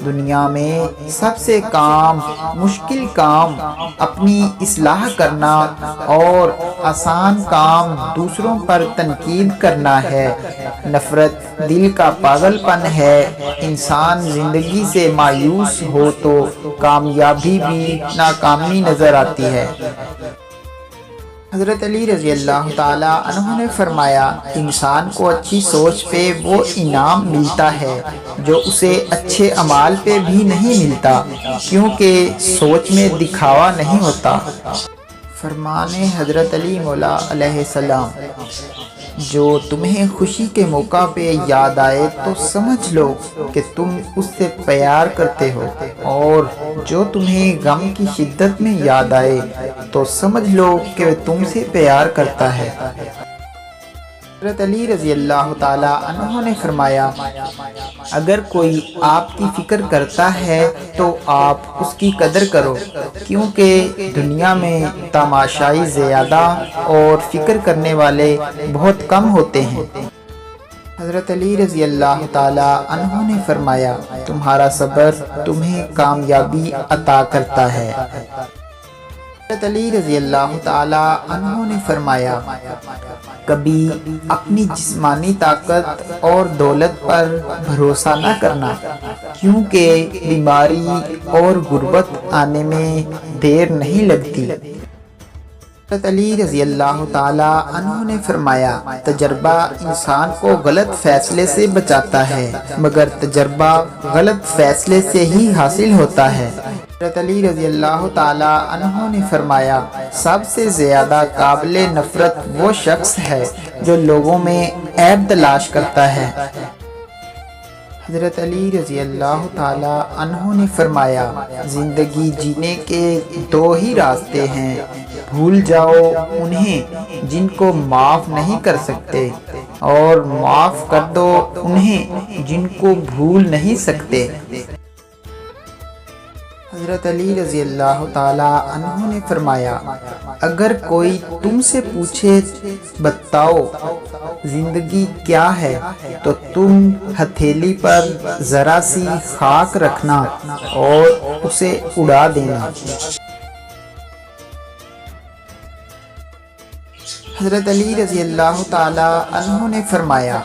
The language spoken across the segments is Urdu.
دنیا میں سب سے مشکل کام اپنی اصلاح کرنا اور آسان کام دوسروں پر تنقید کرنا ہے۔ نفرت دل کا پاگل پن ہے۔ انسان زندگی سے مایوس ہو تو کامیابی بھی ناکامی نظر آتی ہے۔ حضرت علی رضی اللہ تعالیٰ عنہ نے فرمایا، انسان کو اچھی سوچ پہ وہ انعام ملتا ہے جو اسے اچھے اعمال پہ بھی نہیں ملتا، کیونکہ سوچ میں دکھاوا نہیں ہوتا۔ فرمان حضرت علی مولا علیہ السلام، جو تمہیں خوشی کے موقع پہ یاد آئے تو سمجھ لو کہ تم اس سے پیار کرتے ہو، اور جو تمہیں غم کی شدت میں یاد آئے تو سمجھ لو کہ وہ تم سے پیار کرتا ہے۔ حضرت علی رضی اللہ تعالیٰ عنہ نے فرمایا، اگر کوئی آپ کی فکر کرتا ہے تو آپ اس کی قدر کرو، کیونکہ دنیا میں تماشائی زیادہ اور فکر کرنے والے بہت کم ہوتے ہیں۔ حضرت علی رضی اللہ تعالیٰ عنہ نے فرمایا، تمہارا صبر تمہیں کامیابی عطا کرتا ہے۔ حضرت علی رضی اللہ تعالیٰ عنہ نے فرمایا، کبھی اپنی جسمانی طاقت اور دولت پر بھروسہ نہ کرنا، کیونکہ بیماری اور غربت آنے میں دیر نہیں لگتی۔ حضرت علی رضی اللہ تعالیٰ عنہ نے فرمایا، تجربہ انسان کو غلط فیصلے سے بچاتا ہے، مگر تجربہ غلط فیصلے سے ہی حاصل ہوتا ہے۔ حضرت علی رضی اللہ تعالیٰ عنہ نے فرمایا، سب سے زیادہ قابل نفرت وہ شخص ہے جو لوگوں میں عیب تلاش کرتا ہے۔ حضرت علی رضی اللہ تعالیٰ عنہ نے فرمایا، زندگی جینے کے دو ہی راستے ہیں، بھول جاؤ انہیں جن کو معاف نہیں کر سکتے، اور معاف کر دو انہیں جن کو بھول نہیں سکتے۔ حضرت علی رضی اللہ تعالیٰ عنہ نے فرمایا، اگر کوئی تم سے پوچھے بتاؤ زندگی کیا ہے، تو تم ہتھیلی پر ذرا سی خاک رکھنا اور اسے اڑا دینا۔ حضرت علی رضی اللہ تعالیٰ عنہ نے فرمایا،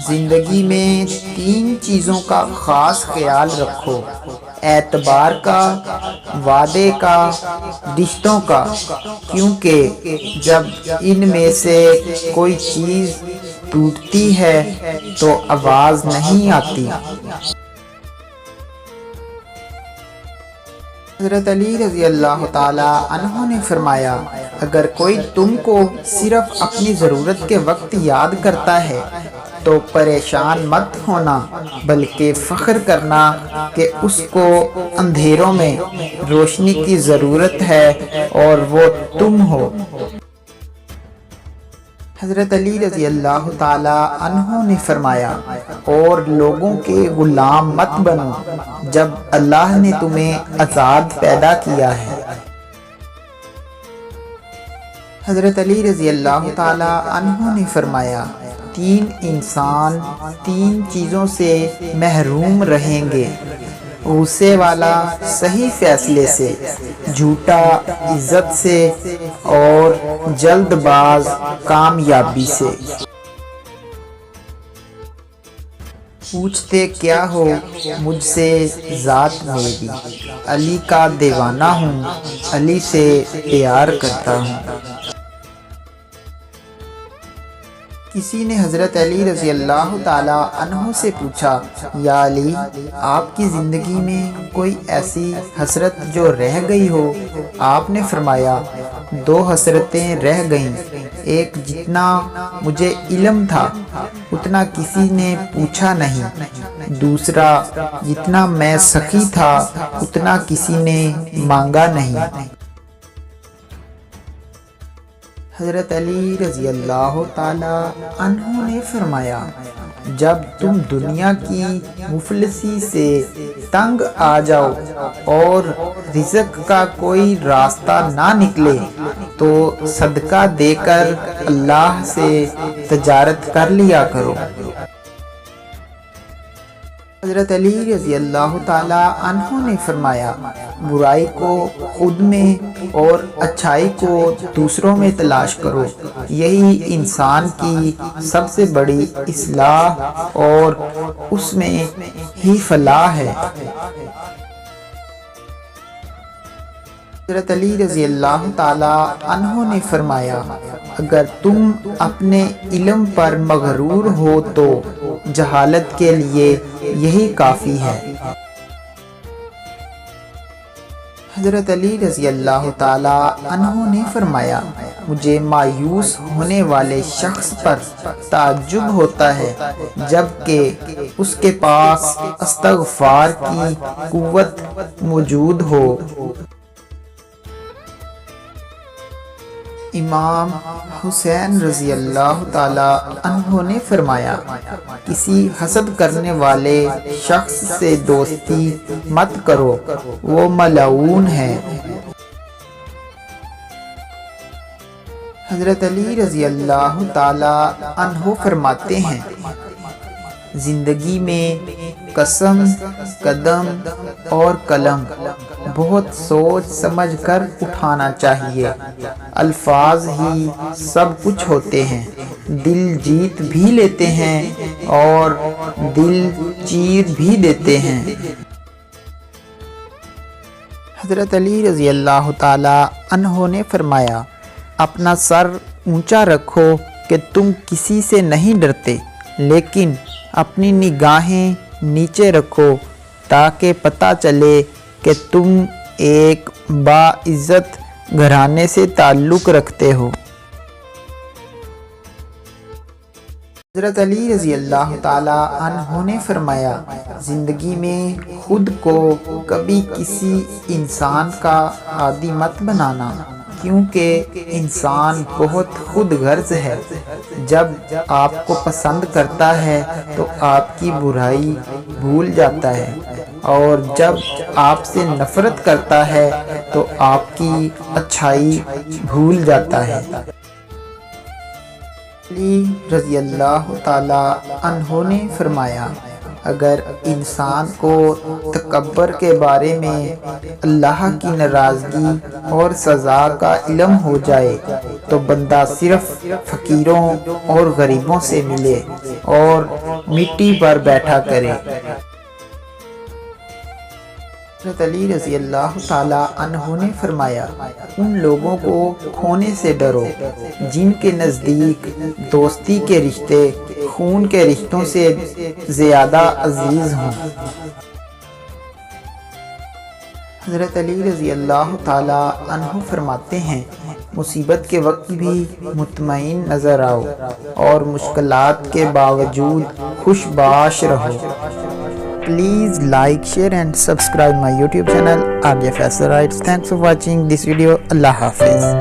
زندگی میں 3 چیزوں کا خاص خیال رکھو، اعتبار کا، وعدے کا، رشتوں کا، کیونکہ جب ان میں سے کوئی چیز ٹوٹتی ہے تو آواز نہیں آتی۔ حضرت علی رضی اللہ تعالیٰ عنہ نے فرمایا، اگر کوئی تم کو صرف اپنی ضرورت کے وقت یاد کرتا ہے تو پریشان مت ہونا، بلکہ فخر کرنا کہ اس کو اندھیروں میں روشنی کی ضرورت ہے اور وہ تم ہو۔ حضرت علی رضی اللہ تعالیٰ عنہ نے فرمایا، اور لوگوں کے غلام مت بنو جب اللہ نے تمہیں آزاد پیدا کیا ہے۔ حضرت علی رضی اللہ تعالیٰ عنہ نے فرمایا، 3 انسان 3 چیزوں سے محروم رہیں گے، غصے والا صحیح فیصلے سے، جھوٹا عزت سے، اور جلد باز کامیابی سے۔ پوچھتے کیا ہو مجھ سے ذات میری، علی کا دیوانہ ہوں، علی سے پیار کرتا ہوں۔ کسی نے حضرت علی رضی اللہ تعالیٰ عنہ سے پوچھا، یا علی، آپ کی زندگی میں کوئی ایسی حسرت جو رہ گئی ہو؟ آپ نے فرمایا، 2 حسرتیں رہ گئیں، ایک جتنا مجھے علم تھا اتنا کسی نے پوچھا نہیں، دوسرا جتنا میں سخی تھا اتنا کسی نے مانگا نہیں۔ حضرت علی رضی اللہ تعالیٰ عنہ نے فرمایا، جب تم دنیا کی مفلسی سے تنگ آ جاؤ اور رزق کا کوئی راستہ نہ نکلے تو صدقہ دے کر اللہ سے تجارت کر لیا کرو۔ حضرت علی رضی اللہ تعالی عنہ نے فرمایا برائی کو خود میں اور اچھائی کو دوسروں میں تلاش کرو، یہی انسان کی سب سے بڑی اصلاح اور اس میں ہی فلاح ہے۔ حضرت علی رضی اللہ تعالی عنہ نے فرمایا اگر تم اپنے علم پر مغرور ہو تو جہالت کے لیے یہی کافی ہے۔ حضرت علی رضی اللہ تعالی عنہ نے فرمایا مجھے مایوس ہونے والے شخص پر تعجب ہوتا ہے جبکہ اس کے پاس استغفار کی قوت موجود ہو۔ امام حسین رضی اللہ تعالی عنہ نے فرمایا کسی حسد کرنے والے شخص سے دوستی مت کرو، وہ ملعون ہے۔ حضرت علی رضی اللہ تعالی عنہ فرماتے ہیں زندگی میں قسم، قدم اور قلم بہت سوچ سمجھ کر اٹھانا چاہیے۔ الفاظ ہی سب کچھ ہوتے ہیں، دل جیت بھی لیتے ہیں اور دل چیر بھی دیتے ہیں۔ حضرت علی رضی اللہ تعالی عنہ نے فرمایا اپنا سر اونچا رکھو کہ تم کسی سے نہیں ڈرتے، لیکن اپنی نگاہیں نیچے رکھو تاکہ پتہ چلے کہ تم ایک باعزت گھرانے سے تعلق رکھتے ہو۔ حضرت علی رضی اللہ تعالی عنہ نے فرمایا زندگی میں خود کو کبھی کسی انسان کا عادی مت بنانا، کیونکہ انسان بہت خود غرض ہے۔ جب آپ کو پسند کرتا ہے تو آپ کی برائی بھول جاتا ہے، اور جب آپ سے نفرت کرتا ہے تو آپ کی اچھائی بھول جاتا ہے۔ علی رضی اللہ تعالی عنہ نے فرمایا اگر انسان کو تکبر کے بارے میں اللہ کی ناراضگی اور سزا کا علم ہو جائے تو بندہ صرف فقیروں اور غریبوں سے ملے اور مٹی پر بیٹھا کرے۔ حضرت علی رضی اللہ تعالی عنہ نے فرمایا ان لوگوں کو کھونے سے ڈرو جن کے نزدیک دوستی کے رشتے خون کے رشتوں سے زیادہ عزیز ہوں۔ حضرت علی رضی اللہ تعالی عنہ فرماتے ہیں مصیبت کے وقت بھی مطمئن نظر آؤ اور مشکلات کے باوجود خوش باش رہو۔ Please like, share and subscribe my YouTube channel RJ Faisal Writes. Thanks for watching this video. Allah Hafiz.